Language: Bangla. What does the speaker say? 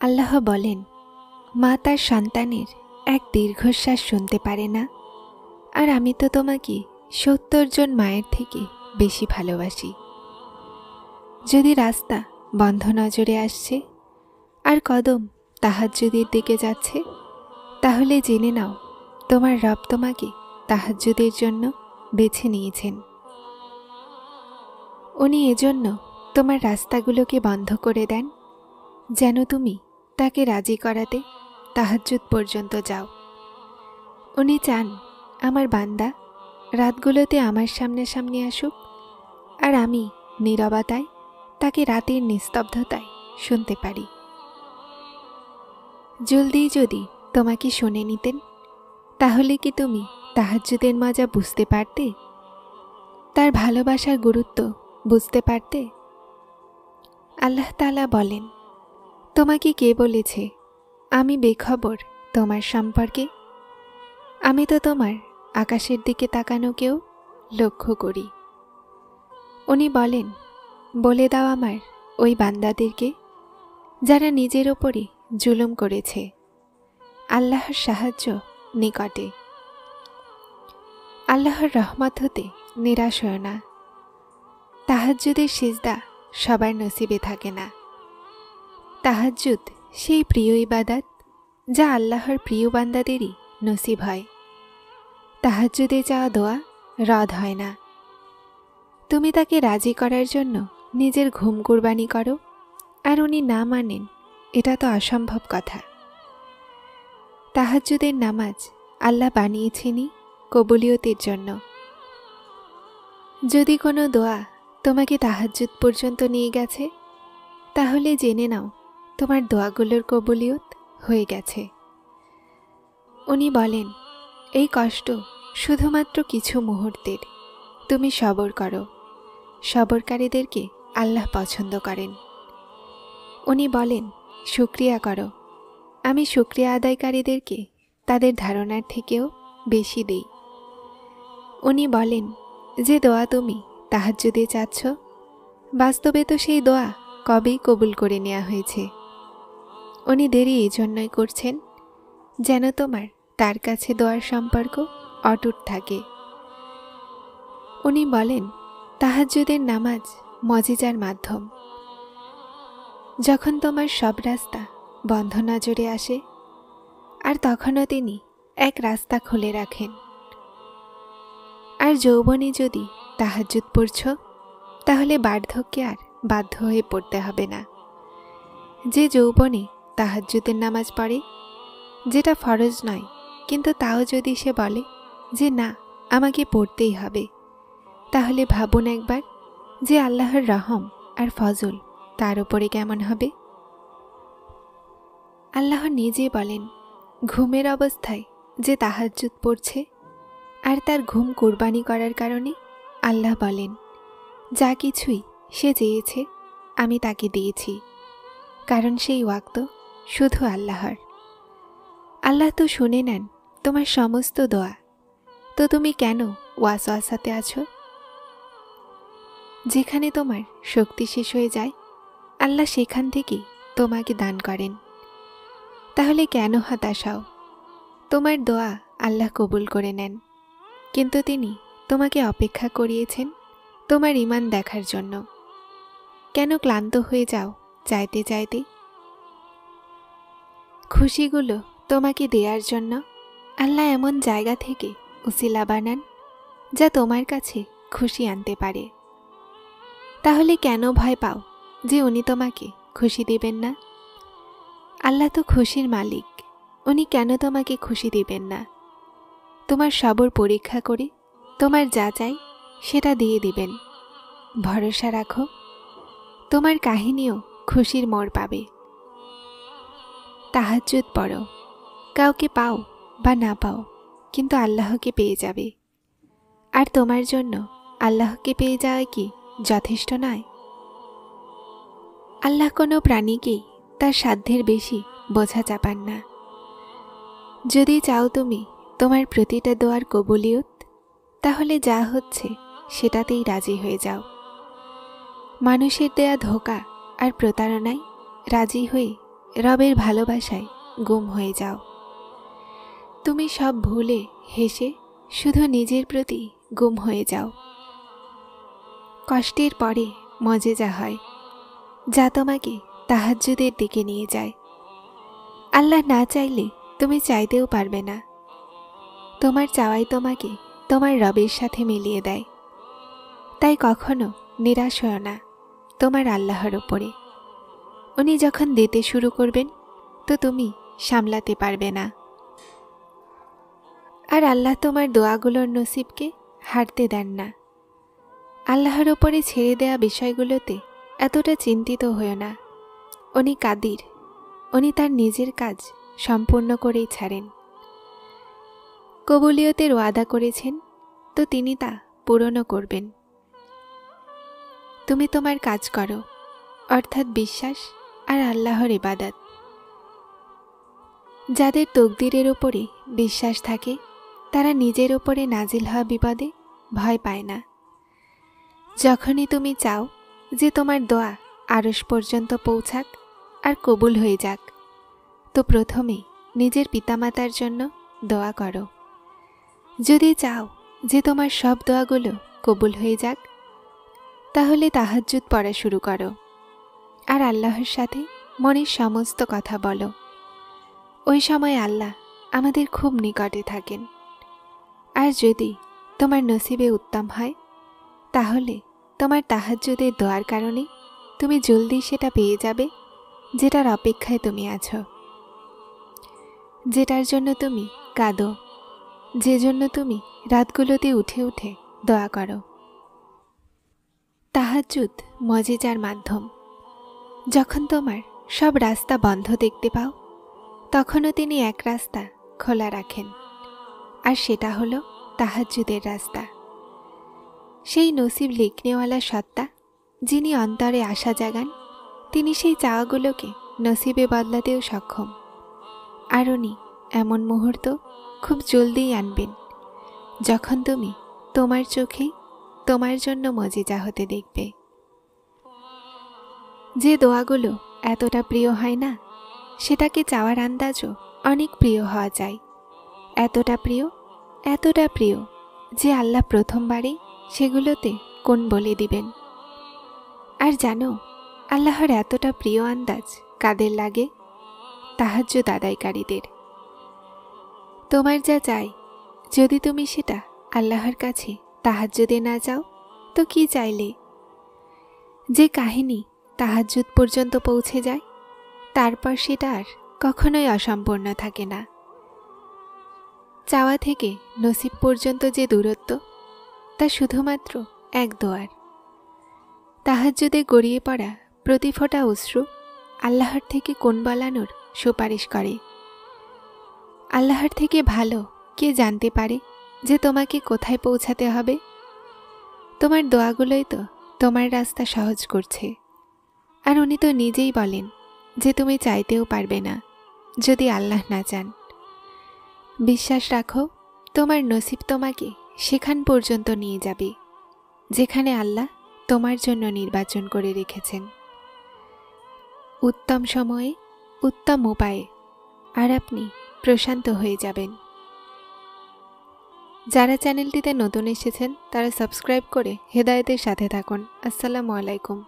আল্লাহ বলেন, মা তার সন্তানের এক দীর্ঘশ্বাস শুনতে পারে না, আর আমি তো তোমাকে ৭০ জন মায়ের থেকে বেশি ভালোবাসি। যদি রাস্তা বন্ধ নজরে আসছে আর কদম তাহাজ্জুদের দিকে যাচ্ছে, তাহলে জেনে নাও তোমার রব তোমাকে তাহাজ্জুদের জন্য বেছে নিয়েছেন। উনি এজন্য তোমার রাস্তাগুলোকে বন্ধ করে দেন, যেন তুমি তাকে রাজি করাতে তাহাজ্জুদ পর্যন্ত যাও। উনি চান আমার বান্দা রাতগুলোতে আমার সামনাসামনি আসুক, আর আমি নীরবতায় তাকে রাতের নিস্তব্ধতায় শুনতে পারি। জলদি যদি তোমাকে শুনে নিতেন, তাহলে কি তুমি তাহাজ্জুদের মজা বুঝতে পারতে? তার ভালোবাসার গুরুত্ব বুঝতে পারতে? আল্লাহ তাআলা বলেন, তোমাকে কে বলেছে আমি বেখবর তোমার সম্পর্কে? আমি তো তোমার আকাশের দিকে তাকানোকেও লক্ষ্য করি। উনি বলেন, বলে দাও আমার ওই বান্দাদেরকে যারা নিজের ওপরে জুলুম করেছে, আল্লাহর সাহায্য নিকটে। আল্লাহর রহমত হতে নিরাশ হয় না। তাহাজ্জুদের সিজদা সবার নসিবে থাকে না। তাহাজ্জুদ সেই প্রিয় ইবাদত যা আল্লাহর প্রিয় বান্দাদেরই নসিব হয়। তাহাজ্জুদে চাওয়া দোয়া রদ হয় না। তুমি তাকে রাজি করার জন্য নিজের ঘুম কুরবানি করো, আর উনি না মানেন, এটা তো অসম্ভব কথা। তাহাজ্জুদের নামাজ আল্লাহ বানিয়েছেনই কবুলিয়তের জন্য। যদি কোনো দোয়া তোমাকে তাহাজ্জুদ পর্যন্ত নিয়ে গেছে, তাহলে জেনে নাও তোমার দোয়াগুলোর কবুলিয়ত হয়ে গেছে। উনি বলেন, এই কষ্ট শুধুমাত্র কিছু মুহূর্তের, তুমি সবর করো। সবরকারীদেরকে আল্লাহ পছন্দ করেন। উনি বলেন, শুকরিয়া করো। আমি শুকরিয়া আদায়কারীদেরকে তাদের ধারণার থেকেও বেশি দেই। উনি বলেন, যে দোয়া তুমি তাহাজ্জুদে চাচ্ছ, বাস্তবে তো সেই দোয়া কবেই কবুল করে নেওয়া হয়েছে। উনি দেরি এই জন্যই করছেন যেন তোমার তার কাছে দোয়ার সম্পর্ক অটুট থাকে। উনি বলেন, তাহাজ্জুদের নামাজ মজিজার মাধ্যম। যখন তোমার সব রাস্তা বন্ধ নজরে আসে, আর তখনও তিনি এক রাস্তা খুলে রাখেন। আর যৌবনে যদি তাহাজ্জুদ পড়ছ, তাহলে বার্ধক্যে আর বাধ্য হয়ে পড়তে হবে না। যে যৌবনে তাহাজ্জুদের নামাজ পড়ে, যেটা ফরজ নয়, কিন্তু তাও যদি সে বলে যে না, আমাকে পড়তেই হবে, তাহলে ভাবুন একবার যে আল্লাহর রহম আর ফজল তার উপরে কেমন হবে। আল্লাহ নিজে বলেন, ঘুমের অবস্থায় যে তাহাজ্জুদ পড়ছে আর তার ঘুম কুরবানি করার কারণে আল্লাহ বলেন, যা কিছুই সে চেয়েছে আমি তাকে দিয়েছি, কারণ সেই ওয়াক্ত শুধু আল্লাহর। আল্লাহ তো শুনে নেন তোমার সমস্ত দোয়া, তো তুমি কেন ওয়াসওয়াসাতে আছো? যেখানে তোমার শক্তি শেষ হয়ে যায়, আল্লাহ সেখান থেকেই তোমাকে দান করেন। তাহলে কেন হতাশ হও? তোমার দোয়া আল্লাহ কবুল করে নেন, কিন্তু তিনি তোমাকে অপেক্ষা করিয়েছেন তোমার ঈমান দেখার জন্য। কেন ক্লান্ত হয়ে যাও চাইতে চাইতে? খুশিগুলো তোমাকে দেওয়ার জন্য আল্লাহ এমন জায়গা থেকে উসিলা বানান যা তোমার কাছে খুশি আনতে পারে। তাহলে কেন ভয় পাও যে উনি তোমাকে খুশি দিবেন না? আল্লাহ তো খুশির মালিক, উনি কেন তোমাকে খুশি দিবেন না? তোমার সবর পরীক্ষা করে তোমার যা চাই সেটা দিয়ে দিবেন। ভরসা রাখো, তোমার কাহিনীও খুশির মোড় পাবে। তাহাজ্জুদ পড়ো, কাউকে পাও বা না পাও, কিন্তু আল্লাহকে পেয়ে যাবে। আর তোমার জন্য আল্লাহকে পেয়ে যাওয়া কি যথেষ্ট নয়? আল্লাহ কোনো প্রাণীকেই তার সাধ্যের বেশি বোঝা চাপান না। যদি চাও তুমি তোমার প্রতিটা দোয়ার কবুলিয়ত, তাহলে যা হচ্ছে সেটাতেই রাজি হয়ে যাও। মানুষের দেয়া ধোঁকা আর প্রতারণায় রাজি হয়ে রবের ভালোবাসায় গুম হয়ে যাও। তুমি সব ভুলে হেসে শুধু নিজের প্রতি গুম হয়ে যাও। কষ্টের পরে মজেজা হয়, যা তোমাকে তাহাজ্জুদের দিকে নিয়ে যায়। আল্লাহ না চাইলে তুমি চাইতেও পারবে না। তোমার চাওয়াই তোমাকে তোমার রবের সাথে মিলিয়ে দেয়। তাই কখনো নিরাশ হও না তোমার আল্লাহর ওপরে। উনি যখন দিতে শুরু করবেন তো তুমি সামলাতে পারবে না। আর আল্লাহ তোমার দোয়াগুলোর নসিবকে হারতে দেন না। আল্লাহর ওপরে ছেড়ে দেয়া বিষয়গুলোতে এতটা চিন্তিত হও না। উনি কাদির, উনি তার নিজের কাজ সম্পূর্ণ করেই ছাড়েন। কবুলিয়তের ওয়াদা করেছেন তো তিনি তা পূরণও করবেন। তুমি তোমার কাজ করো, অর্থাৎ বিশ্বাস আর আল্লাহর ইবাদত। যাদের তকদিরের ওপরে বিশ্বাস থাকে তারা নিজের ওপরে নাজিল হওয়া বিপদে ভয় পায় না। যখনই তুমি চাও যে তোমার দোয়া আরশ পর্যন্ত পৌঁছাক আর কবুল হয়ে যাক, তো প্রথমে নিজের পিতামাতার জন্য দোয়া করো। যদি চাও যে তোমার সব দোয়াগুলো কবুল হয়ে যাক, তাহলে তাহাজ্জুদ পড়া শুরু করো আর আল্লাহর সাথে মনের সমস্ত কথা বলো। ওই সময় আল্লাহ আমাদের খুব নিকটে থাকেন। আর যদি তোমার নসিবে উত্তম হয়, তাহলে তোমার তাহাজ্জুদের দোয়ার কারণে তুমি জলদি সেটা পেয়ে যাবে যেটার অপেক্ষায় তুমি আছো, যেটার জন্য তুমি কাঁদো, যে জন্য তুমি রাতগুলোতে উঠে উঠে দোয়া করো। তাহাজ্জুদ মজেজার মাধ্যম। যখন তোমার সব রাস্তা বন্ধ দেখতে পাও, তখনও তিনি এক রাস্তা খোলা রাখেন, আর সেটা হলো তাহাজ্জুদের রাস্তা। সেই নসিব লিখনেওয়ালা সত্তা যিনি অন্তরে আশা জাগান, তিনি সেই চাওয়াগুলোকে নসিবে বদলাতেও সক্ষম। আর উনি এমন মুহূর্ত খুব জলদিই আনবেন যখন তুমি তোমার চোখেই তোমার জন্য মজেজা হতে দেখবে। যে দোয়াগুলো এতটা প্রিয় হয় না, সেটাকে চাওয়ার আন্দাজও অনেক প্রিয় হওয়া যায়। এতটা প্রিয় যে আল্লাহ প্রথমবারেই সেগুলোতে কোন বলে দিবেন। আর জানো আল্লাহর এতটা প্রিয় আন্দাজ কাদের লাগে? তাহাজ্জুদ আদায়কারীদের। তোমার যা চাই, যদি তুমি সেটা আল্লাহর কাছে তাহাজ্জুদে না যাও, তো কি চাইলে? যে কাহিনী তাহাজ্জুদ পর্যন্ত পৌঁছে যায়, তারপর সেটা আর কখনোই অসম্পূর্ণ থাকে না। চাওয়া থেকে নসিব পর্যন্ত যে দূরত্ব, তা শুধুমাত্র এক দোয়ার। তাহাজ্জুদে গড়িয়ে পড়া প্রতি ফোঁটা অশ্রু আল্লাহর থেকে কোন বলানোর সুপারিশ করে। আল্লাহর থেকে ভালো কে জানতে পারে যে তোমাকে কোথায় পৌঁছাতে হবে? তোমার দোয়াগুলোই তো তোমার রাস্তা সহজ করছে। আর উনি তো নিজেই বলেন যে তুমি চাইতেও পারবে না যদি আল্লাহ না চান। বিশ্বাস রাখো, তোমার নসিব তোমাকে সেখান পর্যন্ত নিয়ে যাবে যেখানে আল্লাহ তোমার জন্য নির্বাচন করে রেখেছেন, উত্তম সময়ে উত্তম উপায়ে, আর আপনি প্রশান্ত হয়ে যাবেন। যারা চ্যানেলটিতে নতুন এসেছেন তারা সাবস্ক্রাইব করে হেদায়েতের সাথে থাকুন। আসসালামু আলাইকুম।